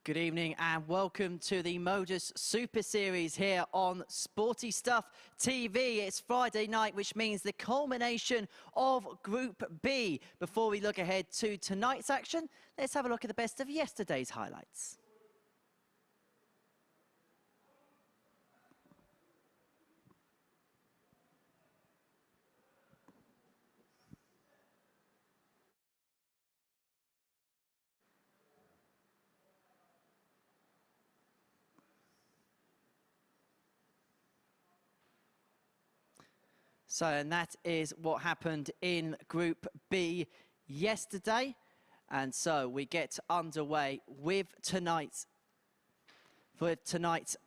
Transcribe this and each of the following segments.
Good evening and welcome to the MODUS Super Series here on Sporty Stuff TV. It's Friday night, which means the culmination of Group B. Before we look ahead to tonight's action, let's have a look at the best of yesterday's highlights. So, and that is what happened in Group B yesterday. And so we get underway with tonight's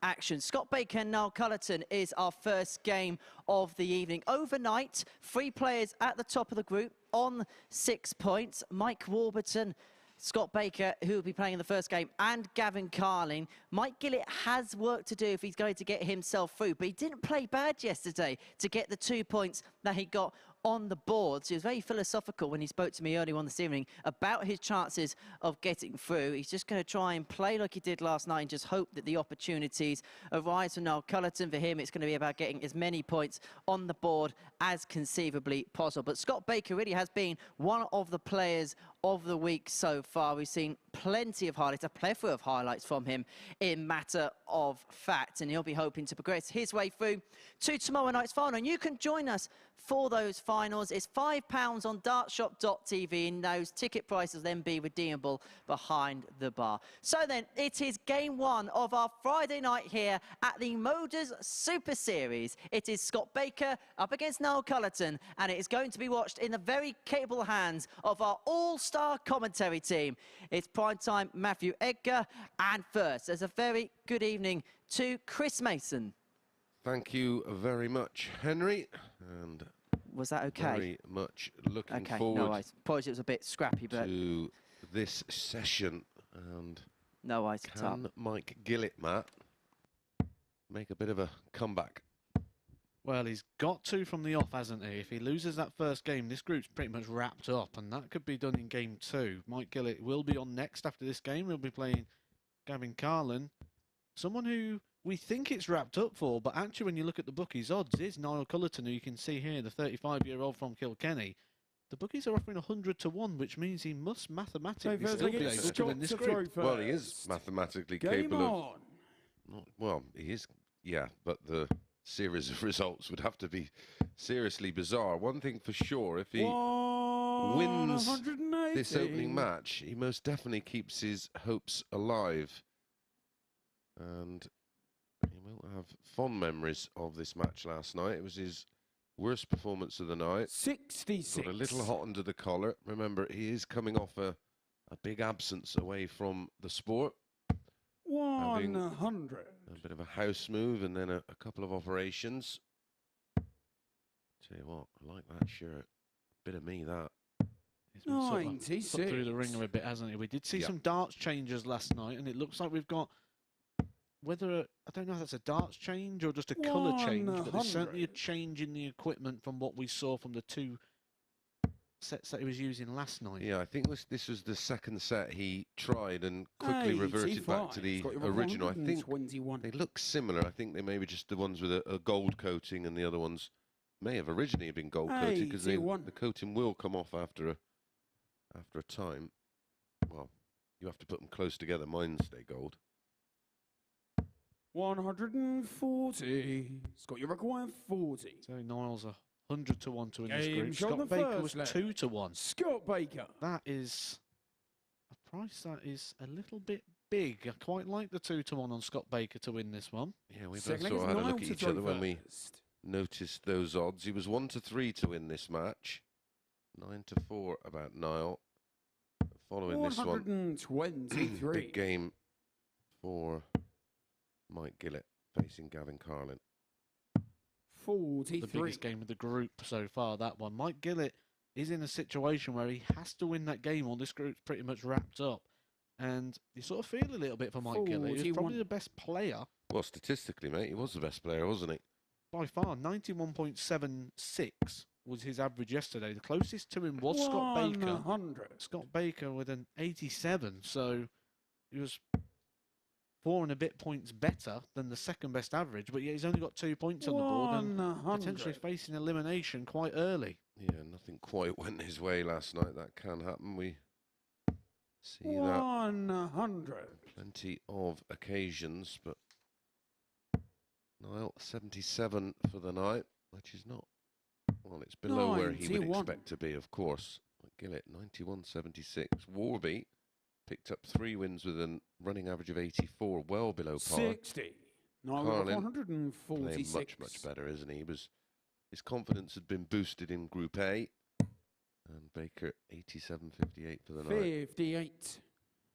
action. Scott Baker and Niall Culleton is our first game of the evening. Overnight, 3 players at the top of the group on 6 points. Mike Warburton, Scott Baker, who will be playing in the first game, and Gavin Carlin. Mike Gillet has work to do if he's going to get himself through, but he didn't play bad yesterday to get the 2 points that he got on the board. So he was very philosophical when he spoke to me earlier on this evening about his chances of getting through. He's just going to try and play like he did last night and just hope that the opportunities arise for Niall Culleton. For him, it's going to be about getting as many points on the board as conceivably possible. But Scott Baker really has been one of the players of the week so far. We've seen plenty of highlights, a plethora of highlights from him in matter of fact, and he'll be hoping to progress his way through to tomorrow night's final. And you can join us for those finals. It's £5 on dartshop.tv, and those ticket prices then be redeemable behind the bar. So then, it is game 1 of our Friday night here at the MODUS Super Series. It is Scott Baker up against Niall Culleton, and it is going to be watched in the very capable hands of our all-star commentary team. It's primetime Matthew Edgar, and first, there's a very good evening to Chris Mason. Thank you very much, Henry, and was that okay? Very much looking forward. No worries. Apologies, it was a bit scrappy, but to this session. And no worries. Can Mike Gillet, Matt, make a bit of a comeback? Well, he's got to from the off, hasn't he? If he loses that first game, this group's pretty much wrapped up, and that could be done in game 2. Mike Gillet will be on next after this game. He'll be playing Gavin Carlin, someone who we think it's wrapped up for, but actually when you look at the bookies' odds is Niall Culleton, who you can see here, the 35-year-old from Kilkenny. The bookies are offering 100 to 1, which means he must mathematically still be able to win this group. Well, he is mathematically capable of... Well, he is, yeah, but the series of results would have to be seriously bizarre. One thing for sure, if he wins this opening match, he most definitely keeps his hopes alive. And he will have fond memories of this match last night. It was his worst performance of the night. 66. Got a little hot under the collar. Remember, he is coming off a big absence away from the sport. 100. A bit of a house move and then a couple of operations. Tell you what, I like that shirt. Bit of me, that. He's been sort of put through the ringer a bit, hasn't he? We did see some darts changes last night, and it looks like we've got whether, I don't know if that's a darts change or just a colour change, but there's certainly a change in the equipment from what we saw from the 2 sets that he was using last night. Yeah, I think this was the second set he tried and quickly reverted back to the original. I think they look similar. I think they may be just the ones with a gold coating, and the other ones may have originally been gold coated, because the coating will come off after a time. Well, you have to put them close together. Mine stay gold. 140. Scott, you require 40. So Niall's 100 to 1 to win this group. Scott Baker was 2 to 1. Scott Baker. That is a price that is a little bit big. I quite like the 2 to 1 on Scott Baker to win this one. Yeah, we both sort of had a look at each other when we noticed those odds. He was 1 to 3 to win this match. 9 to 4 about Niall. Following this one, 123. big game for Mike Gillet facing Gavin Carlin. 43. The biggest game of the group so far, that one. Mike Gillet is in a situation where he has to win that game or this group's pretty much wrapped up. And you sort of feel a little bit for Mike Gillet. He's probably the best player. Well, statistically, mate, he was the best player, wasn't he? By far, 91.76 was his average yesterday. The closest to him was Scott Baker. 100. Scott Baker with an 87, so he was 4 and a bit points better than the second best average, but yeah, he's only got 2 points on the board and potentially 100. facing elimination quite early. Yeah, nothing quite went his way last night. That can happen. We see that 100. plenty of occasions, but Niall 77 for the night, which is not, well, it's below where he would 91. expect to be, of course. Gillet 91.76. Warby picked up 3 wins with a running average of 84, well below par. 60. Niall Carlin 146. playing much better, isn't he? His confidence had been boosted in Group A. And Baker 87.58 for the night. 58.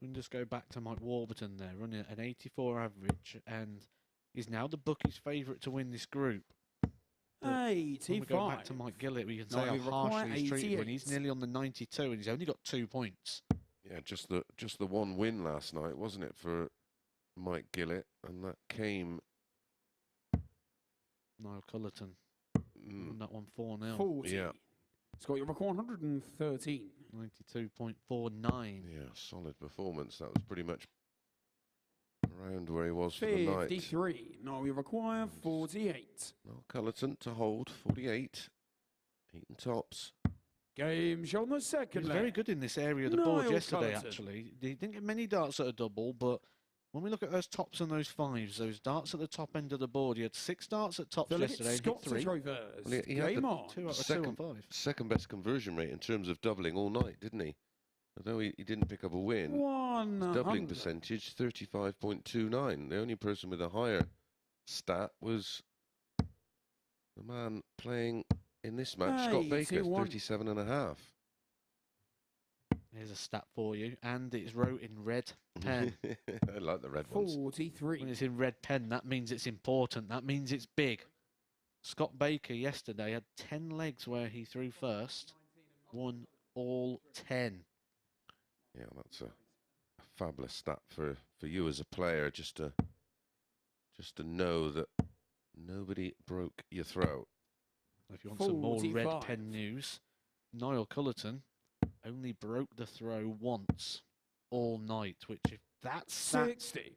We can just go back to Mike Warburton there, running at an 84 average, and he's now the bookies' favourite to win this group. When we go back to 85. Mike Gillet, we can No, say we how require harshly he's treated when he's 88. nearly on the 92 and he's only got 2 points. Yeah, just the one win last night, wasn't it, for Mike Gillet? And that came Niall Culleton won that one 4-0. 40. Yeah. Scott, you're 113. 92.49. Yeah, solid performance. That was pretty much around where he was for the night. 53. Now we require 48. Niall Culleton to hold 48. Eaton tops. Game shown the He second was leg. very good in this area of the board Niall yesterday, Culleton. actually. He didn't get many darts at a double, but when we look at those tops and those fives, those darts at the top end of the board, he had 6 darts at tops Delegate yesterday and hit Scott to 3. try first. Well, he had Game the on. 2 out of 2 second- on 5. Second best conversion rate in terms of doubling all night, didn't he? Although he didn't pick up a win, his 100. doubling percentage 35.29. The only person with a higher stat was the man playing in this match, Scott Baker, 81. 37.5. Here's a stat for you, and it's wrote in red pen. I like the red ones. 43. When it's in red pen, that means it's important. That means it's big. Scott Baker yesterday had 10 legs where he threw first, won all 10. Yeah, that's a fabulous stat for you as a player, just to know that nobody broke your throw. If you want some more red 45. pen news, Niall Culleton only broke the throw once all night, which if that stat 60.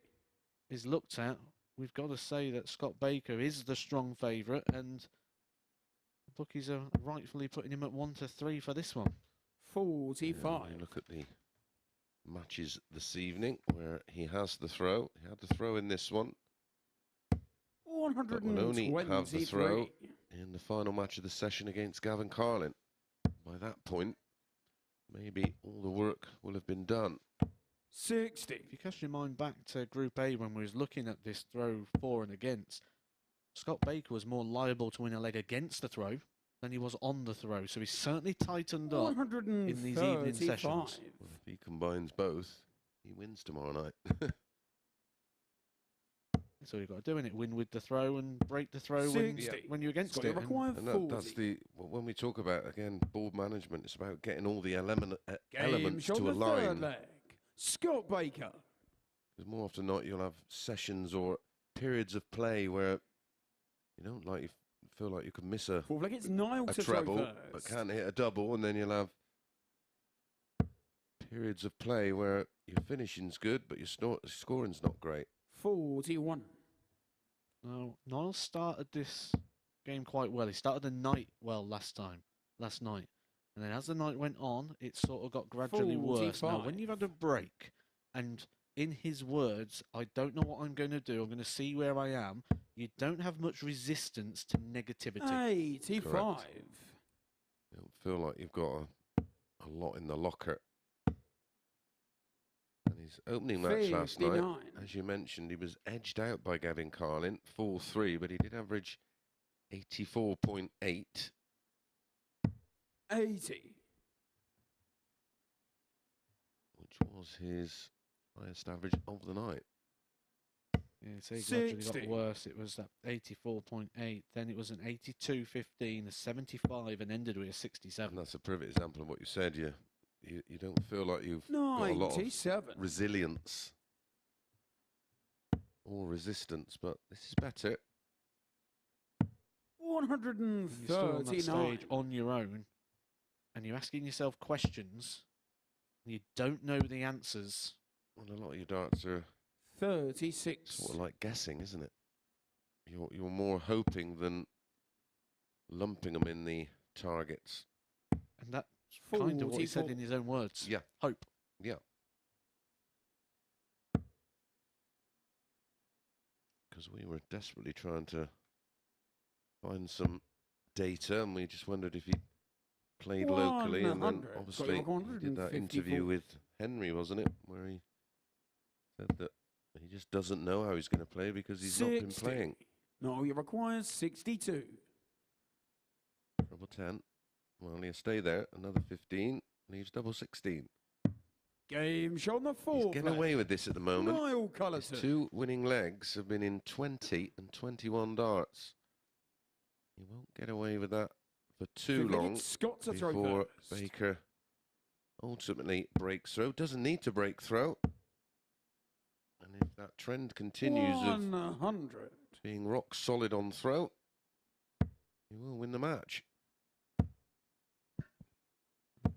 is looked at, we've got to say that Scott Baker is the strong favourite, and the bookies are rightfully putting him at 1 to 3 for this one. Yeah, 45. when you look at the matches this evening where he has the throw. He had the throw in this one, but will only have the throw 123. in the final match of the session against Gavin Carlin. By that point, maybe all the work will have been done. 60. If you cast your mind back to Group A when we was looking at this throw for and against, Scott Baker was more liable to win a leg against the throw than he was on the throw, so he's certainly tightened up in these evening 135. sessions. Well, if he combines both, he wins tomorrow night. That's all you've got to do, innit? Win with the throw and break the throw 60. when you're against Scott, it. you And require And 40. that's when we talk about, again, board management, it's about getting all the elements Game shown to the third align. leg. Scott Baker. Because more often than not, you'll have sessions or periods of play where you don't feel like you can miss a Fourth leg, it's Niall to throw treble, first. but can't hit a double, and then you'll have periods of play where your finishing's good, but your scoring's not great. 41. Now, Niall started this game quite well. He started the night well last night. And then as the night went on, it sort of got gradually worse. Now, when 45. you've had a break, and in his words, I don't know what I'm going to do, I'm going to see where I am, you don't have much resistance to negativity. 85. You don't feel like you've got a lot in the locker. And his opening match last night, 59. as you mentioned, he was edged out by Gavin Carlin, 4-3, but he did average 84.8. 80. which was his highest average of the night. Yeah, so it gradually 60. got worse. It was that 84.8, then it was an 82.15, a 75, and ended with a 67. And that's a perfect example of what you said. You don't feel like you've got a lot of 97. resilience or resistance, but this is better. When you're still on that 139. stage on your own, and you're asking yourself questions, and you don't know the answers. Well, a lot of your darts are 36. Sort of like guessing, isn't it? You're more hoping than lumping them in the targets. And that's kind of what he said 44. in his own words. Yeah. Hope. Yeah. Because we were desperately trying to find some data, and we just wondered if he played locally, and then 100. obviously he did that 154. interview with Henry, wasn't it, where he said that he just doesn't know how he's going to play because he's not been 60. playing. No, you require 62. Double 10. Well, he'll stay there. Another 15. Leaves double 16. Game shot on the He's fourth. getting away with this at the moment. Niall His Culleton. 2 winning legs have been in 20 and 21 darts. He won't get away with that for too long Scott to throw before first. Baker ultimately breaks through. Doesn't need to break through. And if that trend continues of 100. being rock solid on throw, he will win the match.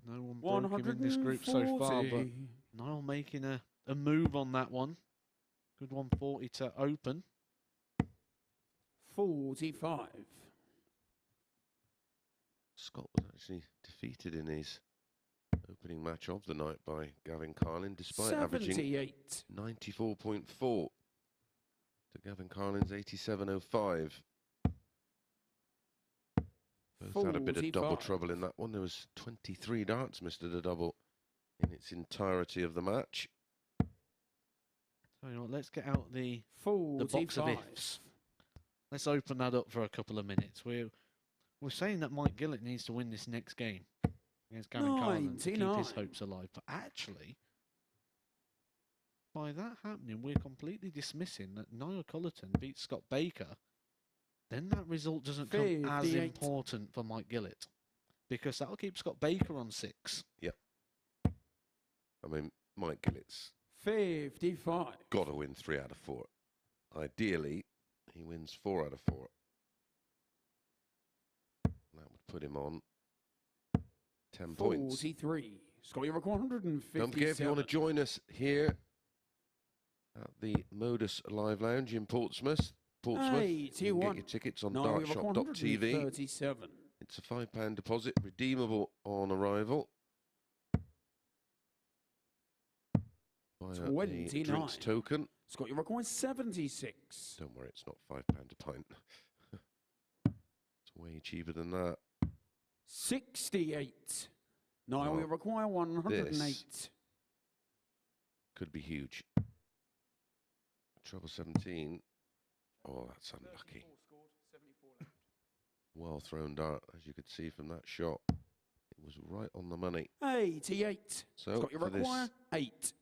No one broken in this group so far, but Niall making a move on that one. Good 140 to open. 45. Scott was actually defeated in his opening match of the night by Gavin Carlin, despite averaging 78. 94.4 to Gavin Carlin's 87.05. Both had a bit of double 45. trouble in that one. There was 23 darts missed at a double in its entirety of the match. So you know what, let's get out the 45. box of ifs. Let's open that up for a couple of minutes. We're saying that Mike Gillet needs to win this next game against Gavin Carlin to keep his 99. hopes alive. But actually, by that happening, we're completely dismissing that Niall Culleton beats Scott Baker. Then that result doesn't come as 58. important for Mike Gillet, because that'll keep Scott Baker on 6. Yep. I mean, Mike Gillett's 55. got to win 3 out of 4. Ideally, he wins 4 out of 4. That would put him on 10 points. 43. Scott, you require 157. Don't forget, if you want to join us here at the Modus Live Lounge in Portsmouth, you can get your tickets on dartshop.tv. 37. It's a £5 deposit, redeemable on arrival. Via a 29. drinks token. Scott, you require 76. Don't worry, it's not £5 a pint. It's way cheaper than that. 68. Niall, Well, you require 108. this could be huge. Treble 17. Oh, that's unlucky. Well thrown dart, as you could see from that shot. It was right on the money. 88. So Scott, you for require 8.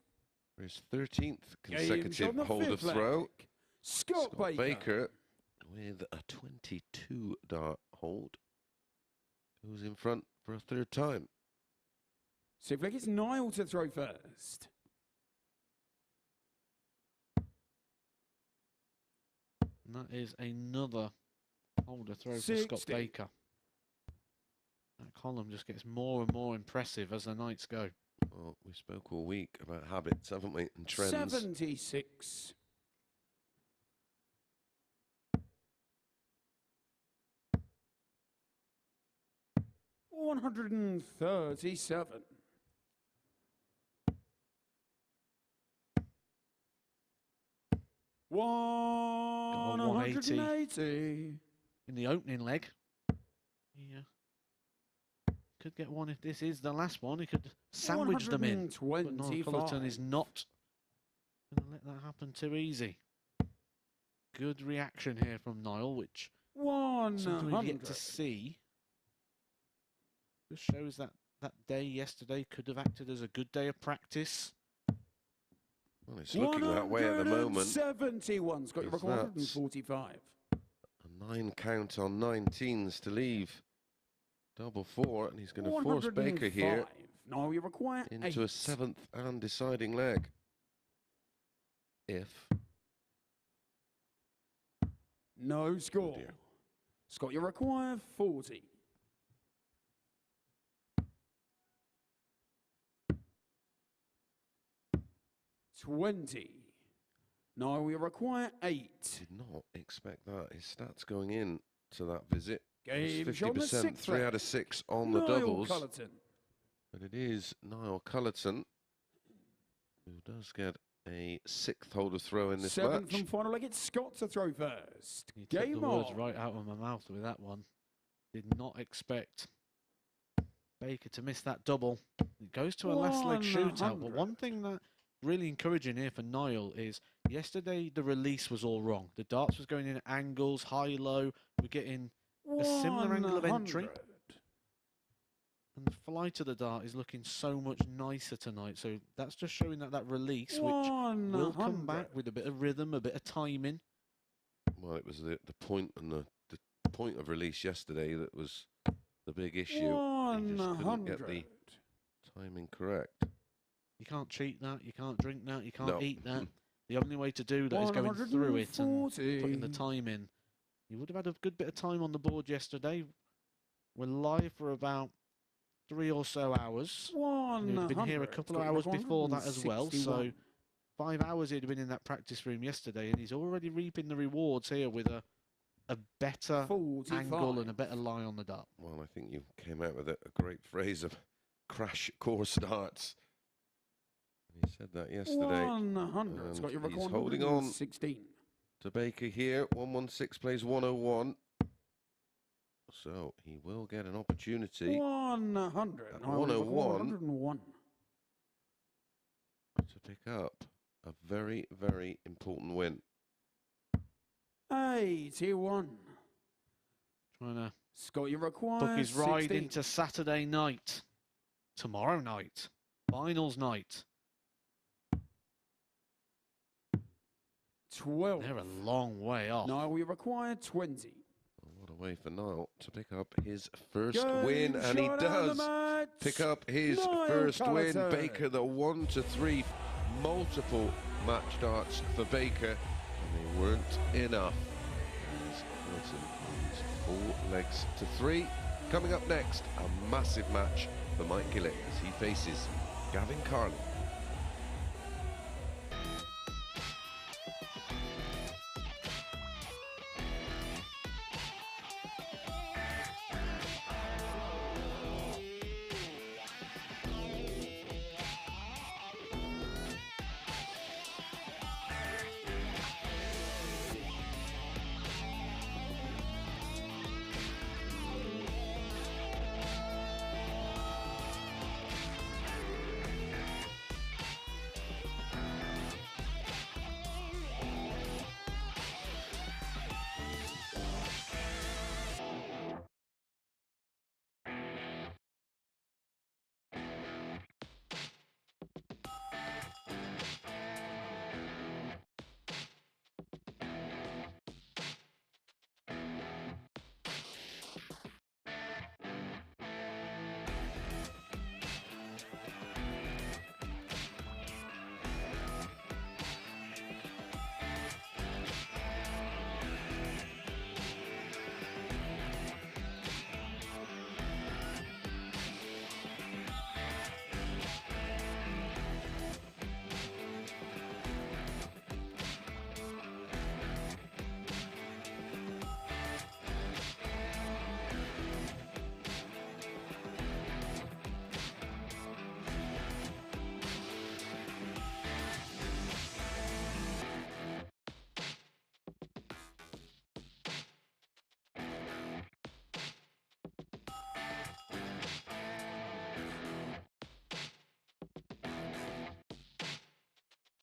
for his 13th Game consecutive shot on the hold of fifth throw, leg. Scott Baker. with a 22 dart hold, goes in front for a 3rd time. So if it's Niall to throw first. And that is another holder throw for 60. Scott Baker. That column just gets more and more impressive as the nights go. Well, we spoke all week about habits, haven't we, and trends. 76. $137. on 180. 180. In the opening leg. Yeah. Could get one if this is the last one. He could sandwich them in. But Niall Culleton is not going to let that happen too easy. Good reaction here from Niall, which something we've yet to 100. see. Just shows that that day yesterday could have acted as a good day of practice. Well, it's looking that way at the moment. 71. Got your record, That's 145. A 9 count on 19s to leave. Double 4, and he's going to force Baker here 105. No, you require into 8. a 7th and deciding leg. If. No score. dear. Scott, you require 40. $20. Niall, we require 8. Did not expect that. His stats going in to that visit. Game 50%, 3 out of 6 on the doubles. But it is Niall Culleton who does get a 6th holder throw in this 7th match. and final leg. It's Scott to throw first. You took Game the words on. right out of my mouth with that one. Did not expect Baker to miss that double. It goes to a last leg shootout. But one thing that really encouraging here for Niall is yesterday the release was all wrong. The darts was going in at angles, high, low. We're getting a similar angle of entry. And the flight of the dart is looking so much nicer tonight. So that's just showing that that release, which will come back with a bit of rhythm, a bit of timing. Well, it was the point and the point of release yesterday that was the big issue. He just couldn't get the timing correct. You can't cheat that. You can't drink that. You can't eat that. The only way to do that is going through it and putting the time in. You would have had a good bit of time on the board yesterday. We're live for about 3 or so hours. You'd been here a couple of hours before that as well. So 5 hours he'd been in that practice room yesterday, and he's already reaping the rewards here with a better 45 angle and a better lie on the dart. Well, I think you came out with a great phrase of crash course darts. He said that yesterday. 100. It's got your he's holding on 16. to Baker here. 116 plays 101. So he will get an opportunity. 100. At 101 to pick up a very, very important win. 81. Trying to Scott, you require book his ride 16. into Saturday night. Tomorrow night. Finals night. 12. They're a long way off. Niall, we require 20. What a way for Niall to pick up his first win, and he does pick up his first win. Baker, the 1-3, multiple match darts for Baker, and they weren't enough. As Culleton leads 4 legs to 3. Coming up next, a massive match for Mike Gillet as he faces Gavin Carlin.